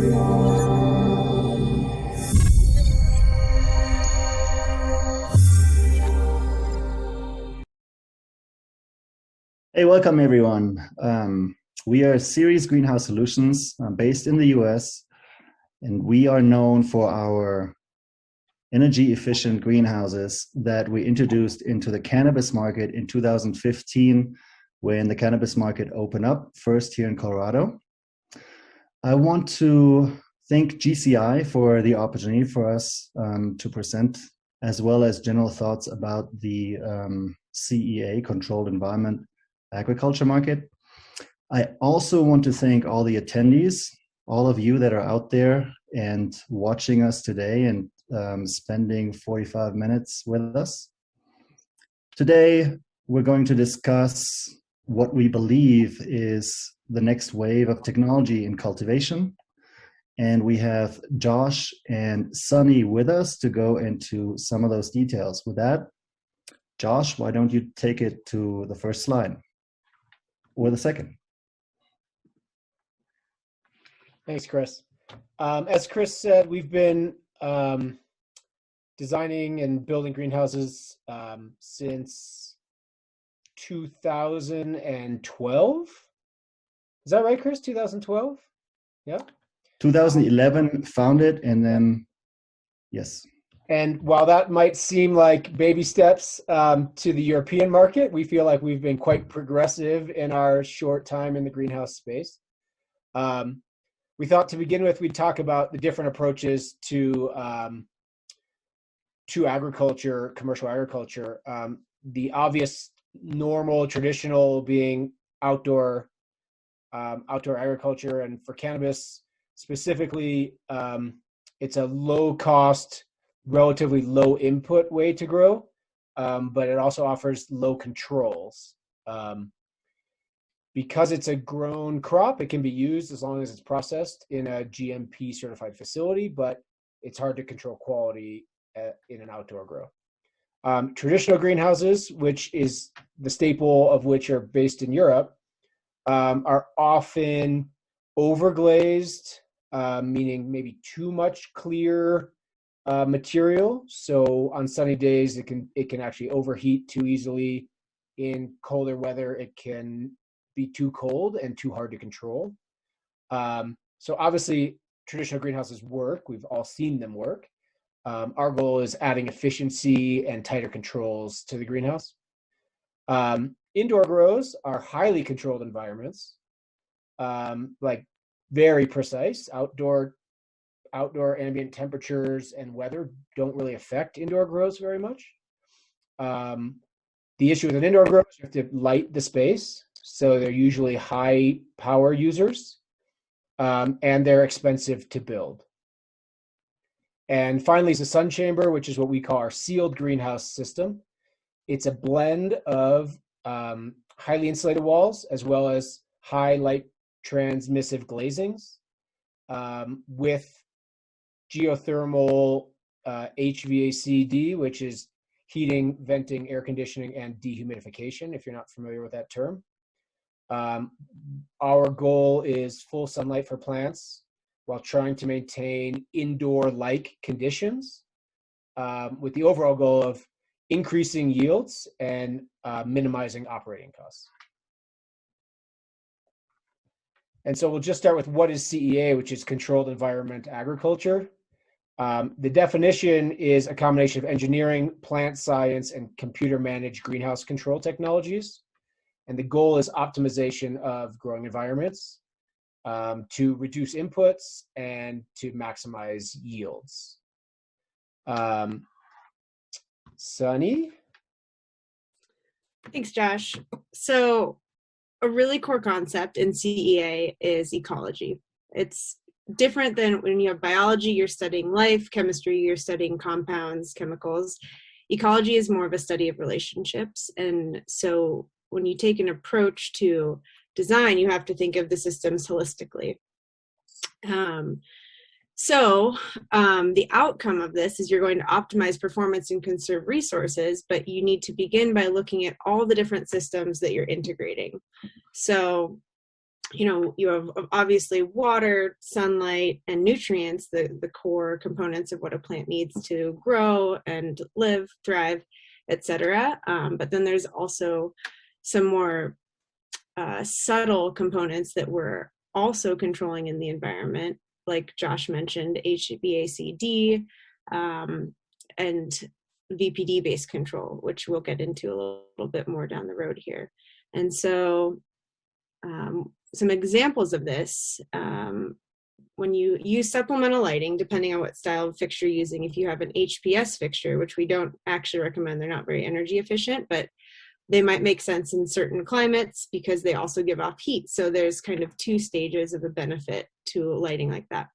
Hey, welcome everyone. We are Series Greenhouse Solutions based in the US, and we are known for our energy efficient greenhouses that we introduced into the cannabis market in 2015 when the cannabis market opened up, first here in Colorado. I want to thank GCI for the opportunity for us to present, as well as general thoughts about the CEA, Controlled Environment Agriculture market. I also want to thank all the attendees, all of you that are out there and watching us today and spending 45 minutes with us. Today, we're going to discuss what we believe is the next wave of technology in cultivation. And we have Josh and Sunny with us to go into some of those details. With that, Josh, why don't you take it to the first slide? Or the second. Thanks, Chris. As Chris said, we've been designing and building greenhouses since 2012. Is that right, Chris? 2012? Yeah. 2011 founded, and then, yes. And while that might seem like baby steps to the European market, we feel like we've been quite progressive in our short time in the greenhouse space. We thought to begin with, we'd talk about the different approaches to agriculture, commercial agriculture. The obvious, normal, traditional being outdoor agriculture, and for cannabis specifically, it's a low-cost, relatively low input way to grow, but it also offers low controls. Because it's a grown crop, it can be used as long as it's processed in a GMP certified facility, but it's hard to control quality in an outdoor grow. Traditional greenhouses, which is the staple of which are based in Europe, are often overglazed, meaning maybe too much clear material. So on sunny days, it can actually overheat too easily. In colder weather, it can be too cold and too hard to control. So obviously, traditional greenhouses work. We've all seen them work. Our goal is adding efficiency and tighter controls to the greenhouse. Indoor grows are highly controlled environments, like very precise. Outdoor ambient temperatures and weather don't really affect indoor grows very much. The issue with an indoor grow is you have to light the space, so they're usually high power users, and they're expensive to build. And finally is the sun chamber, which is what we call our sealed greenhouse system. It's a blend of highly insulated walls as well as high light transmissive glazings with geothermal HVACD, which is heating, venting, air conditioning, and dehumidification, if you're not familiar with that term. Our goal is full sunlight for plants while trying to maintain indoor-like conditions with the overall goal of increasing yields and minimizing operating costs. And so we'll just start with what is CEA, which is Controlled Environment Agriculture. The definition is a combination of engineering, plant science, and computer-managed greenhouse control technologies. And the goal is optimization of growing environments to reduce inputs and to maximize yields. Sunny? Thanks, Josh. So a really core concept in CEA is ecology. It's different than when you have biology, you're studying life, chemistry, you're studying compounds, chemicals. Ecology is more of a study of relationships. And so when you take an approach to design, you have to think of the systems holistically. The outcome of this is you're going to optimize performance and conserve resources, but you need to begin by looking at all the different systems that you're integrating. So you have obviously water, sunlight, and nutrients, the core components of what a plant needs to grow and live, thrive, etc. But then there's also some more subtle components that we're also controlling in the environment, like Josh mentioned, HVAC-D, and VPD-based control, which we'll get into a little bit more down the road here. And so some examples of this, when you use supplemental lighting, depending on what style of fixture you're using, if you have an HPS fixture, which we don't actually recommend, they're not very energy efficient, but they might make sense in certain climates because they also give off heat. So there's kind of two stages of a benefit to lighting like that.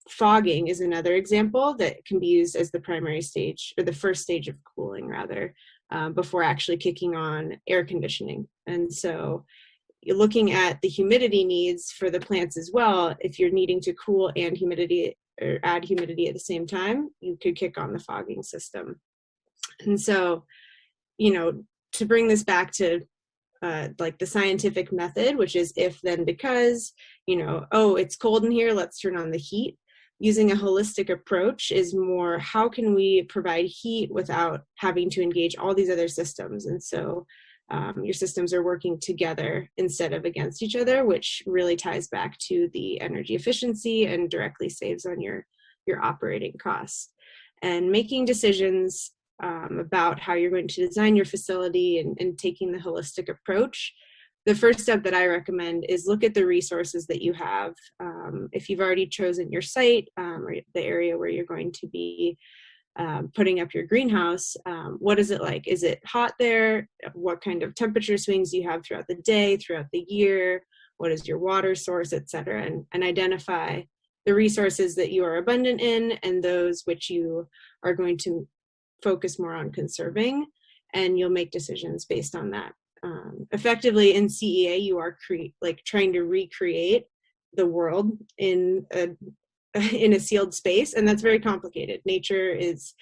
Fogging is another example that can be used as the primary stage, or the first stage of cooling rather, before actually kicking on air conditioning. And so you're looking at the humidity needs for the plants as well. If you're needing to cool and humidity or add humidity at the same time, you could kick on the fogging system. And so, to bring this back to like the scientific method, which is if, then, because, oh, it's cold in here, let's turn on the heat. Using a holistic approach is more, how can we provide heat without having to engage all these other systems? And so your systems are working together instead of against each other, which really ties back to the energy efficiency and directly saves on your operating costs. And making decisions about how you're going to design your facility and taking the holistic approach, the first step that I recommend is look at the resources that you have. If you've already chosen your site or the area where you're going to be putting up your greenhouse, what is it like? Is it hot there? What kind of temperature swings do you have throughout the day, throughout the year? What is your water source, et cetera? And identify the resources that you are abundant in and those which you are going to focus more on conserving, and you'll make decisions based on that. Effectively in CEA, you are trying to recreate the world in a sealed space, and that's very complicated. Nature is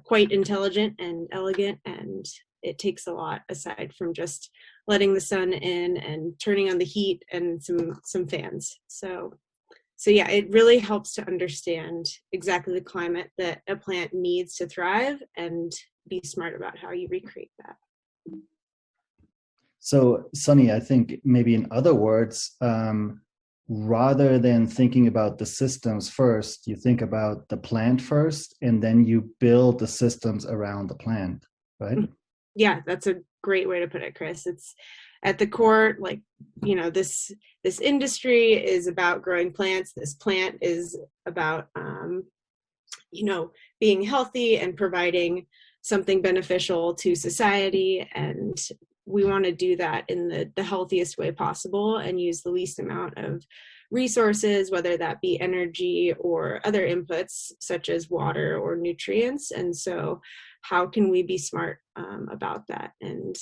quite intelligent and elegant, and it takes a lot aside from just letting the sun in and turning on the heat and some fans. So yeah, it really helps to understand exactly the climate that a plant needs to thrive and be smart about how you recreate that. So, Sunny, I think maybe in other words, rather than thinking about the systems first, you think about the plant first, and then you build the systems around the plant, right? Yeah, that's a great way to put it, Chris. It's at the core, this industry is about growing plants. This plant is about, being healthy and providing something beneficial to society. And we want to do that in the healthiest way possible and use the least amount of resources, whether that be energy or other inputs such as water or nutrients. And so how can we be smart about that and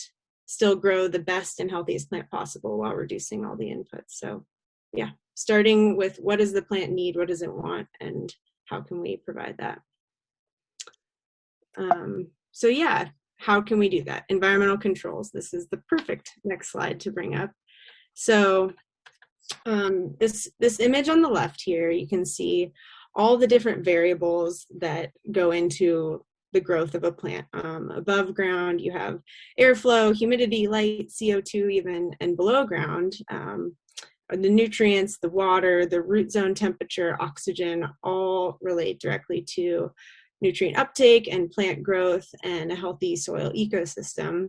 still grow the best and healthiest plant possible while reducing all the inputs? So yeah, starting with what does the plant need, what does it want, and how can we provide that? So yeah, how can we do that? Environmental controls. This is the perfect next slide to bring up. So this image on the left here, you can see all the different variables that go into the growth of a plant. Above ground, you have airflow, humidity, light, CO2 even, and below ground, the nutrients, the water, the root zone temperature, oxygen, all relate directly to nutrient uptake and plant growth and a healthy soil ecosystem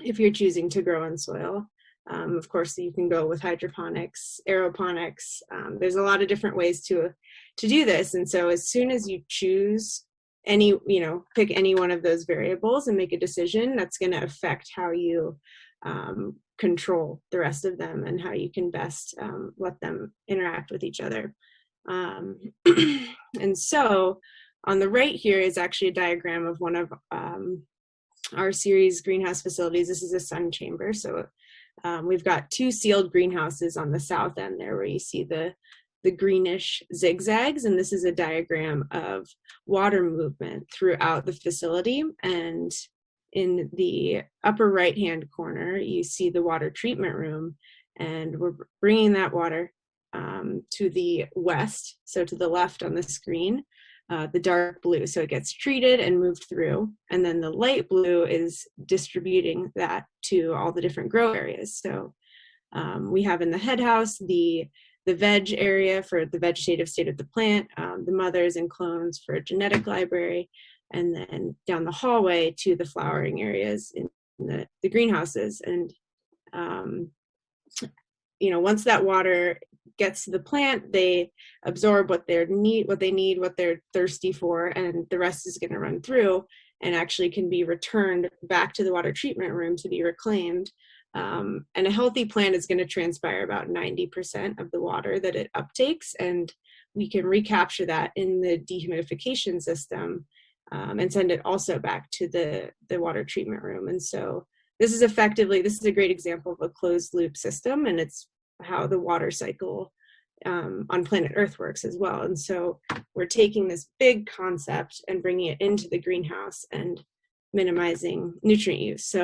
if you're choosing to grow in soil. Of course, you can go with hydroponics, aeroponics. There's a lot of different ways to do this. And so as soon as you choose pick any one of those variables and make a decision, that's going to affect how you control the rest of them and how you can best let them interact with each other. And so on the right here is actually a diagram of one of our series greenhouse facilities. This is a sun chamber. So we've got two sealed greenhouses on the south end there where you see the greenish zigzags, and this is a diagram of water movement throughout the facility. And in the upper right hand corner, you see the water treatment room, and we're bringing that water to the west, so to the left on the screen, the dark blue. So it gets treated and moved through, and then the light blue is distributing that to all the different grow areas. So we have in the head house the veg area for the vegetative state of the plant, the mothers and clones for a genetic library, and then down the hallway to the flowering areas in the greenhouses. And once that water gets to the plant, they absorb what they need, what they're thirsty for, and the rest is going to run through and actually can be returned back to the water treatment room to be reclaimed. And a healthy plant is going to transpire about 90% of the water that it uptakes, and we can recapture that in the dehumidification system and send it also back to the water treatment room. And so this is a great example of a closed loop system, and it's how the water cycle on planet Earth works as well. And so we're taking this big concept and bringing it into the greenhouse and minimizing nutrient use.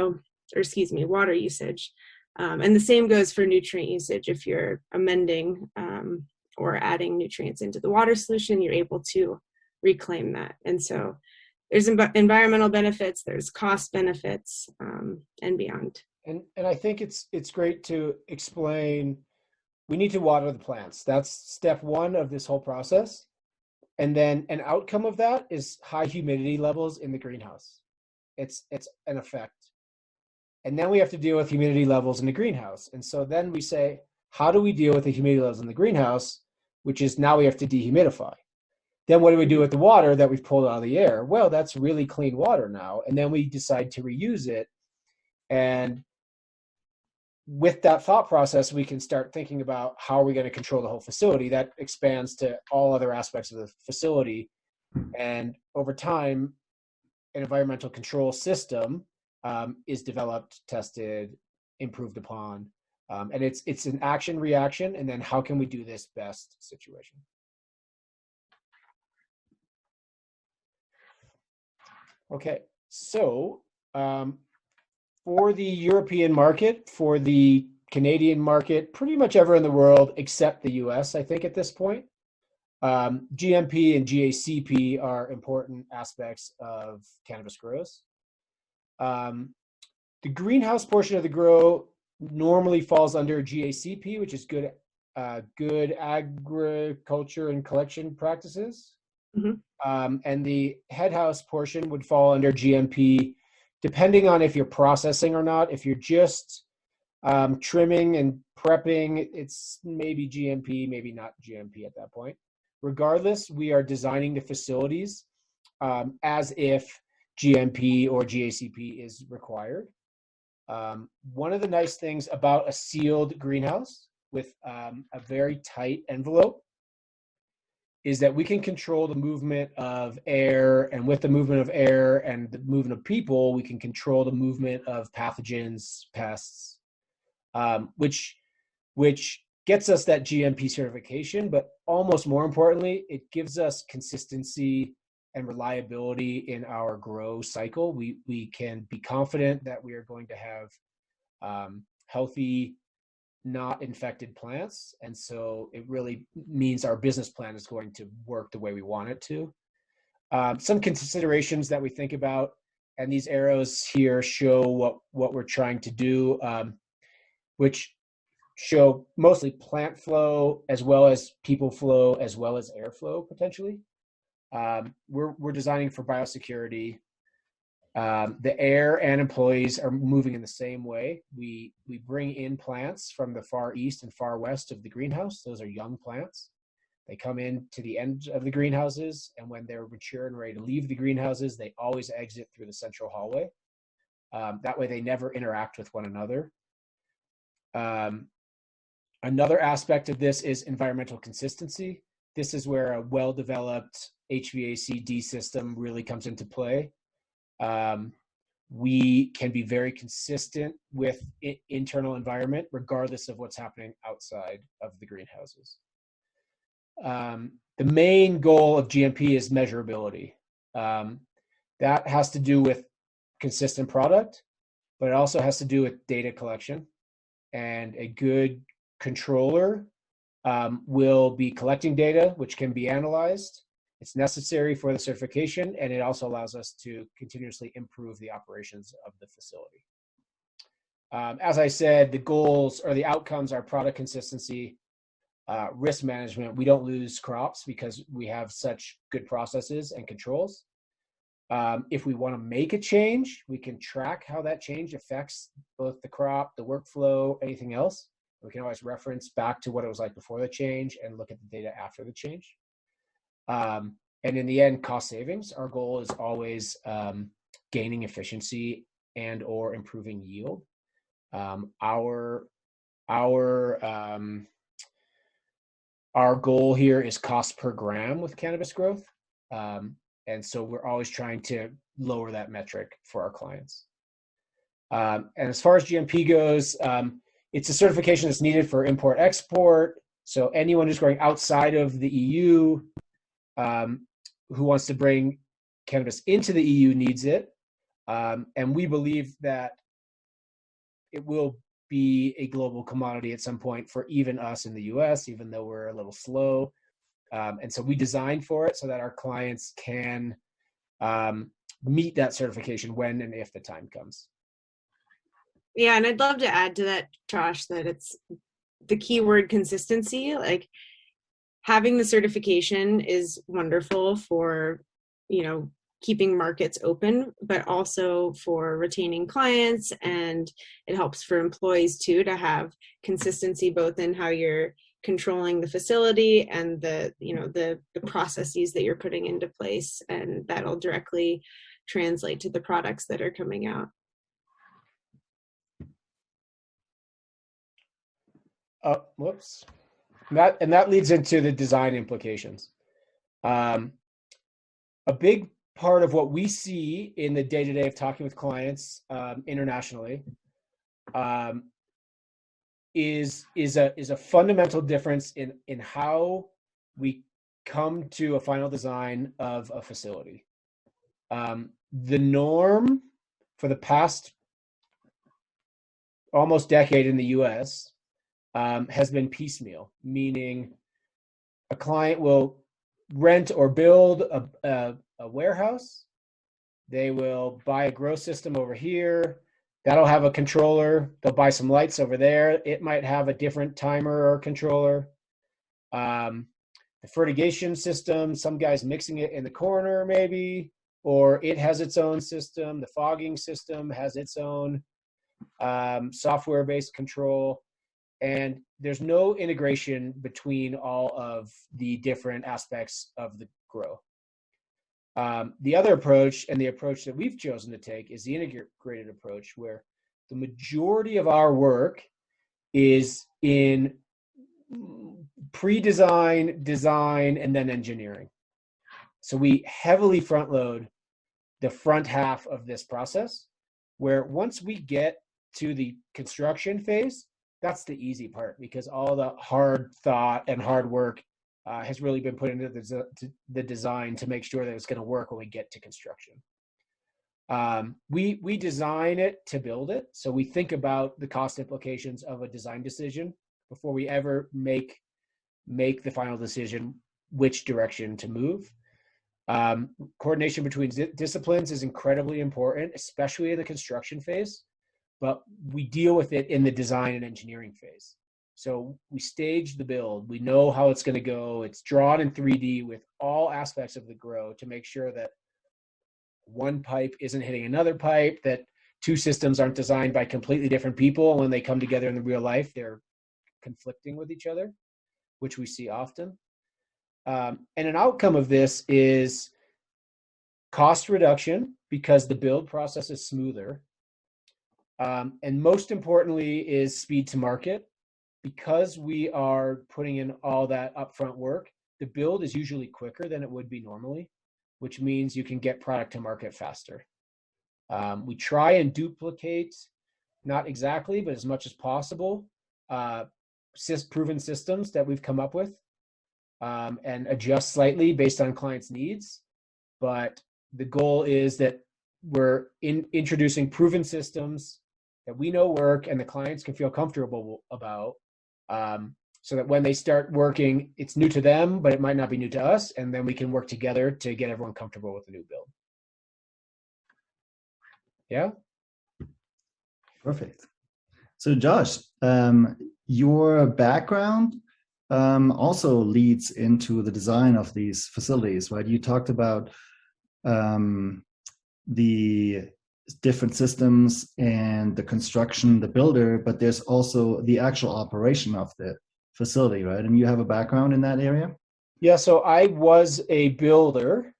Water usage. And the same goes for nutrient usage. If you're amending or adding nutrients into the water solution, you're able to reclaim that. And so there's environmental benefits, there's cost benefits, and beyond. And I think it's great to explain, we need to water the plants. That's step one of this whole process. And then an outcome of that is high humidity levels in the greenhouse. It's an effect. And then we have to deal with humidity levels in the greenhouse. And so then we say, how do we deal with the humidity levels in the greenhouse, which is now we have to dehumidify. Then what do we do with the water that we've pulled out of the air? Well, that's really clean water now. And then we decide to reuse it. And with that thought process, we can start thinking about how are we going to control the whole facility. That expands to all other aspects of the facility. And over time, an environmental control system is developed, tested, improved upon. And it's an action reaction. And then how can we do this best situation? Okay, so for the European market, for the Canadian market, pretty much everywhere in the world except the US, I think at this point, GMP and GACP are important aspects of cannabis grows. The greenhouse portion of the grow normally falls under GACP, which is good agriculture and collection practices. Mm-hmm. And the head house portion would fall under GMP, depending on if you're processing or not. If you're just trimming and prepping, it's maybe GMP, maybe not GMP at that point. Regardless, we are designing the facilities as if GMP or GACP is required. One of the nice things about a sealed greenhouse with a very tight envelope is that we can control the movement of air, and with the movement of air and the movement of people, we can control the movement of pathogens, pests, which gets us that GMP certification, but almost more importantly, it gives us consistency and reliability in our grow cycle. We can be confident that we are going to have healthy, not infected plants. And so it really means our business plan is going to work the way we want it to. Some considerations that we think about, and these arrows here show what we're trying to do, which show mostly plant flow as well as people flow as well as airflow potentially. We're designing for biosecurity. The air and employees are moving in the same way. We bring in plants from the far east and far west of the greenhouse. Those are young plants. They come in to the end of the greenhouses, and when they're mature and ready to leave the greenhouses, they always exit through the central hallway. That way they never interact with one another. Another aspect of this is environmental consistency. This is where a well-developed HVAC-D system really comes into play. We can be very consistent with internal environment, regardless of what's happening outside of the greenhouses. The main goal of GMP is measurability. That has to do with consistent product, but it also has to do with data collection. and a good controller will be collecting data, which can be analyzed. It's necessary for the certification, and it also allows us to continuously improve the operations of the facility. As I said, the goals or the outcomes are product consistency, risk management. We don't lose crops because we have such good processes and controls. If we want to make a change, we can track how that change affects both the crop, the workflow, anything else. We can always reference back to what it was like before the change and look at the data after the change. And in the end, cost savings. Our goal is always gaining efficiency and or improving yield. Our goal here is cost per gram with cannabis growth. And so we're always trying to lower that metric for our clients. And as far as GMP goes, it's a certification that's needed for import-export. So anyone who's going outside of the EU who wants to bring cannabis into the EU needs it. And we believe that it will be a global commodity at some point for even us in the US, even though we're a little slow. And so we designed for it so that our clients can meet that certification when and if the time comes. Yeah, and I'd love to add to that, Josh, that it's the keyword consistency. Like, having the certification is wonderful for, keeping markets open, but also for retaining clients, and it helps for employees too to have consistency both in how you're controlling the facility and the processes that you're putting into place, and that'll directly translate to the products that are coming out. Whoops. That leads into the design implications. A big part of what we see in the day-to-day of talking with clients internationally is a fundamental difference in how we come to a final design of a facility. The norm for the past almost decade in the US has been piecemeal, meaning a client will rent or build a warehouse. They will buy a grow system over here. That'll have a controller. They'll buy some lights over there. It might have a different timer or controller. The fertigation system, some guy's mixing it in the corner maybe, or it has its own system. The fogging system has its own software-based control. And there's no integration between all of the different aspects of the grow. The other approach, and the approach that we've chosen to take, is the integrated approach, where the majority of our work is in pre-design, design, and then engineering. So we heavily front load the front half of this process, where once we get to the construction phase, that's the easy part, because all the hard thought and hard work has really been put into the design to make sure that it's going to work when we get to construction. We design it to build it. So we think about the cost implications of a design decision before we ever make the final decision which direction to move. Coordination between disciplines is incredibly important, especially in the construction phase, but we deal with it in the design and engineering phase. So we stage the build. We know how it's going to go. It's drawn in 3D with all aspects of the grow to make sure that one pipe isn't hitting another pipe, that two systems aren't designed by completely different people. And when they come together in the real life, they're conflicting with each other, which we see often. And an outcome of this is cost reduction, because the build process is smoother. And most importantly is speed to market. Because we are putting in all that upfront work, the build is usually quicker than it would be normally, which means you can get product to market faster. We try and duplicate, not exactly, but as much as possible, proven systems that we've come up with, and adjust slightly based on clients' needs. But the goal is that we're introducing proven systems that we know work and the clients can feel comfortable about, so that when they start working, it's new to them, but it might not be new to us, and then we can work together to get everyone comfortable with the new build. Yeah. Perfect. So Josh, your background also leads into the design of these facilities, right? You talked about the different systems and the construction, the builder, but there's also the actual operation of the facility, right? And you have a background in that area? Yeah, so I was a builder.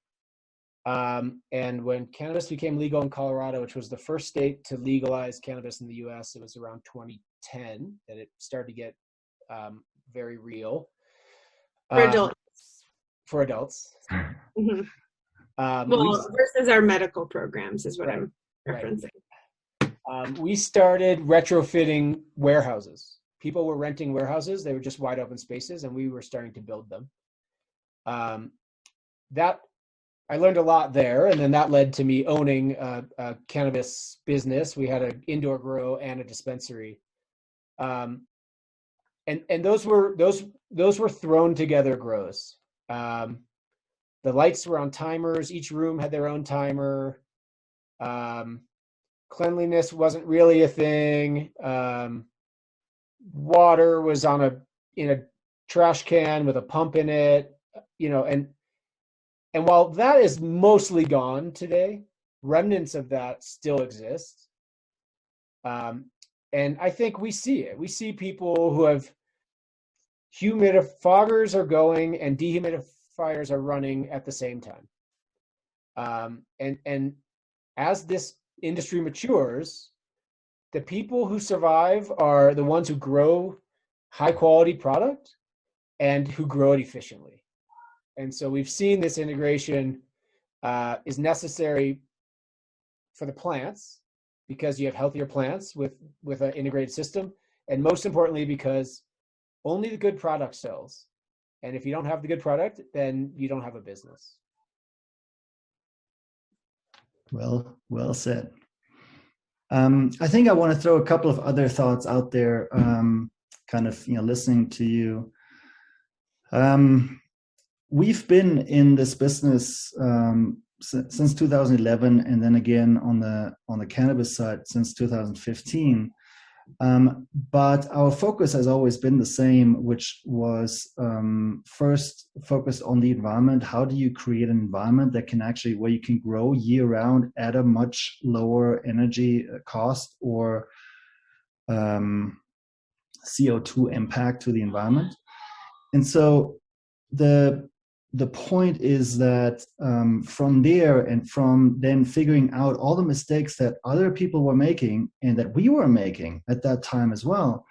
And when cannabis became legal in Colorado, which was the first state to legalize cannabis in the US, it was around 2010 that it started to get very real. For adults. For adults. Mhm. Well, versus our medical programs is what I'm referencing. We started retrofitting warehouses. People were renting warehouses. They were just wide open spaces, and we were starting to build them. That I learned a lot there, and then that led to me owning a cannabis business. We had an indoor grow and a dispensary, and those were thrown together grows. The lights were on timers. Each room had their own timer. Cleanliness wasn't really a thing. Water was in a trash can with a pump in it, and while that is mostly gone today, remnants of that still exist. And I think we see it. We see people who have foggers are going and dehumidifiers are running at the same time. And as this industry matures, the people who survive are the ones who grow high quality product and who grow it efficiently. And so we've seen this integration is necessary for the plants because you have healthier plants with an integrated system. And most importantly, because only the good product sells. And if you don't have the good product, then you don't have a business. Well said. I think I want to throw a couple of other thoughts out there, kind of, listening to you. We've been in this business since 2011, and then again on the cannabis side since 2015. But our focus has always been the same, which was first focused on the environment. How do you create an environment that can actually, where you can grow year round at a much lower energy cost or CO2 impact to the environment? And so the point is that from there and from then figuring out all the mistakes that other people were making and that we were making at that time as well,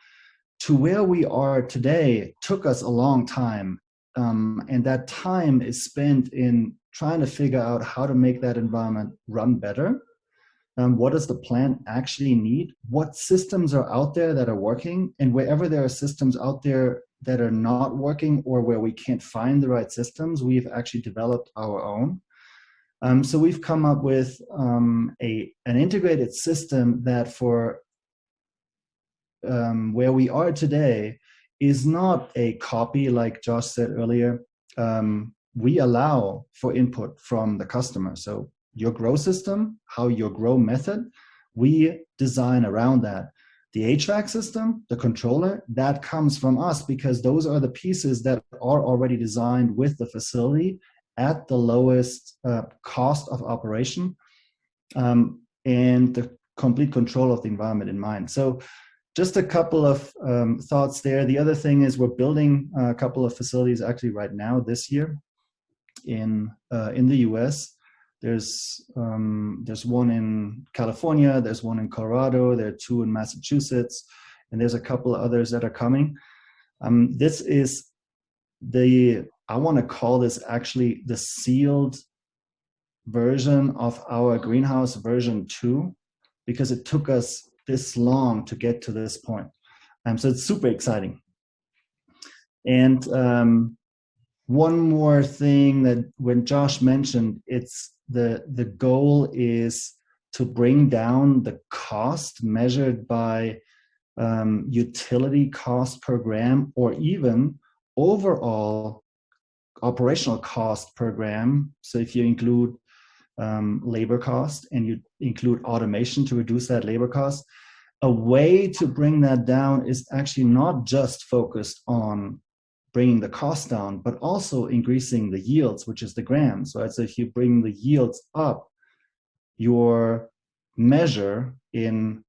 to where we are today took us a long time. And that time is spent in trying to figure out how to make that environment run better. What does the plant actually need? What systems are out there that are working? And wherever there are systems out there that are not working or where we can't find the right systems, we've actually developed our own. So we've come up with an integrated system that for where we are today is not a copy, like Josh said earlier. We allow for input from the customer. So your grow system, how your grow method, we design around that. The HVAC system, the controller, that comes from us because those are the pieces that are already designed with the facility at the lowest cost of operation and the complete control of the environment in mind. So just a couple of thoughts there. The other thing is we're building a couple of facilities actually right now this year in the US. There's one in California, there's one in Colorado, there are two in Massachusetts, and there's a couple of others that are coming. This is I want to call this actually the sealed version of our greenhouse version 2, because it took us this long to get to this point. So it's super exciting. And one more thing that when Josh mentioned, it's the goal is to bring down the cost measured by utility cost per gram, or even overall operational cost per gram. So if you include labor cost and you include automation to reduce that labor cost, a way to bring that down is actually not just focused on bringing the cost down, but also increasing the yields, which is the grams, right? So if you bring the yields up, your measure in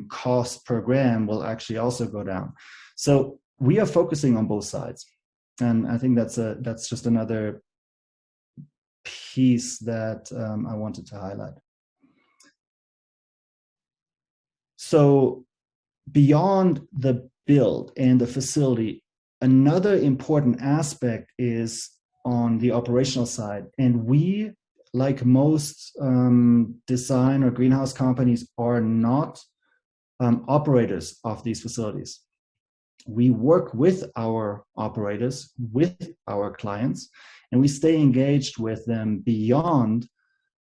cost per gram will actually also go down. So we are focusing on both sides, and I think that's just another piece that I wanted to highlight. So beyond the build and the facility, another important aspect is on the operational side. And we, like most design or greenhouse companies, are not operators of these facilities. We work with our operators, with our clients, and we stay engaged with them beyond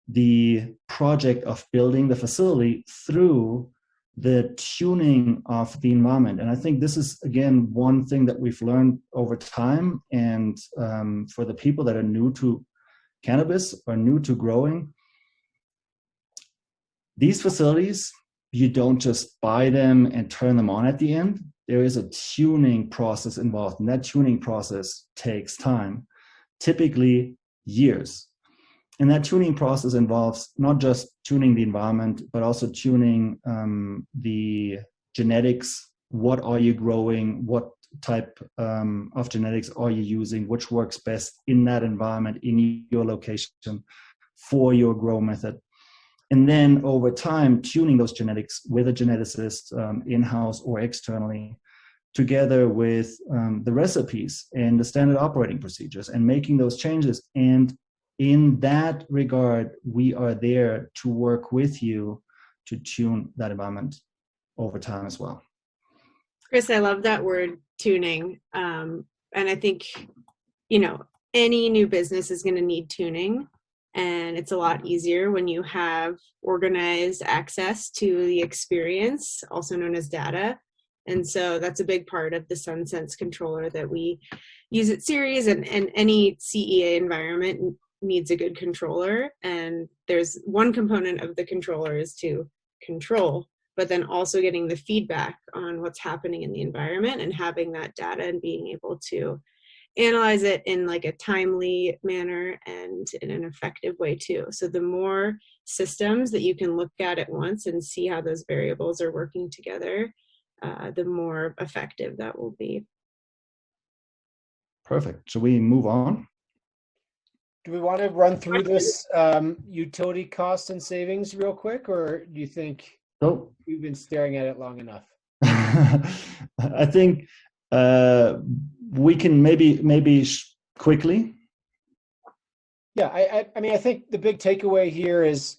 the project of building the facility through the tuning of the environment. And I think this is, again, one thing that we've learned over time. And for the people that are new to cannabis or new to growing, these facilities, you don't just buy them and turn them on at the end. There is a tuning process involved, and that tuning process takes time, typically years. And that tuning process involves not just tuning the environment, but also tuning the genetics. What are you growing? What type of genetics are you using? Which works best in that environment, in your location, for your grow method? And then over time, tuning those genetics with a geneticist in-house or externally, together with the recipes and the standard operating procedures, and making those changes. And in that regard, we are there to work with you to tune that environment over time as well. Chris, I love that word, tuning. And I think, any new business is going to need tuning. And it's a lot easier when you have organized access to the experience, also known as data. And so that's a big part of the SunSense controller that we use at Ceres, and any CEA environment needs a good controller. And there's one component of the controller is to control, but then also getting the feedback on what's happening in the environment and having that data and being able to analyze it in like a timely manner and in an effective way too. So the more systems that you can look at once and see how those variables are working together, the more effective that will be. Perfect. Shall we move on? Do we want to run through this utility costs and savings real quick, or do you think we've been staring at it long enough? I think we can maybe quickly. Yeah, I mean, I think the big takeaway here is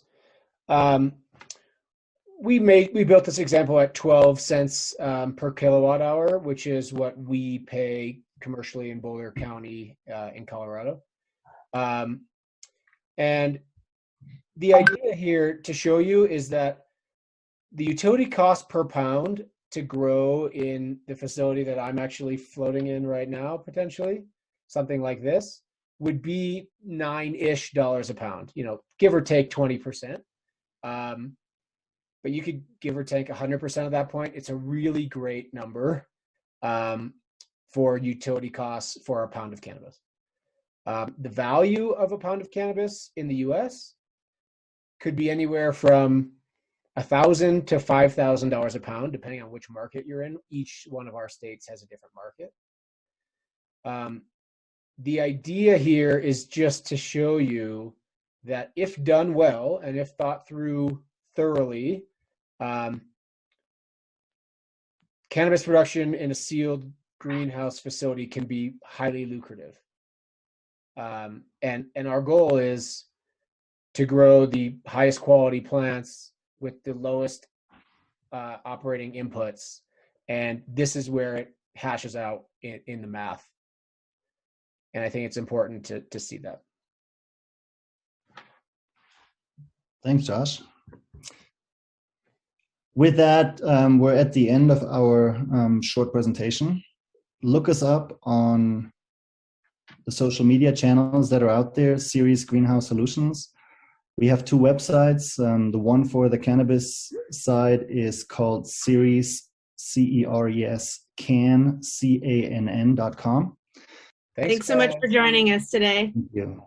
we built this example at 12 cents per kilowatt hour, which is what we pay commercially in Boulder County in Colorado. And the idea here to show you is that the utility cost per pound to grow in the facility that I'm actually floating in right now, potentially, something like this, would be $9-ish a pound, give or take 20%. But you could give or take 100% of that point. It's a really great number for utility costs for a pound of cannabis. The value of a pound of cannabis in the US could be anywhere from $1,000 to $5,000 a pound, depending on which market you're in. Each one of our states has a different market. The idea here is just to show you that if done well and if thought through thoroughly, cannabis production in a sealed greenhouse facility can be highly lucrative. And our goal is to grow the highest quality plants with the lowest operating inputs. And this is where it hashes out in the math. And I think it's important to see that. Thanks, Josh. with that, we're at the end of our short presentation. Look us up on the social media channels that are out there, Ceres Greenhouse Solutions. We have two websites. The one for the cannabis side is called Ceres, CERES, CANN.com. Thanks so much for joining us today. Thank you.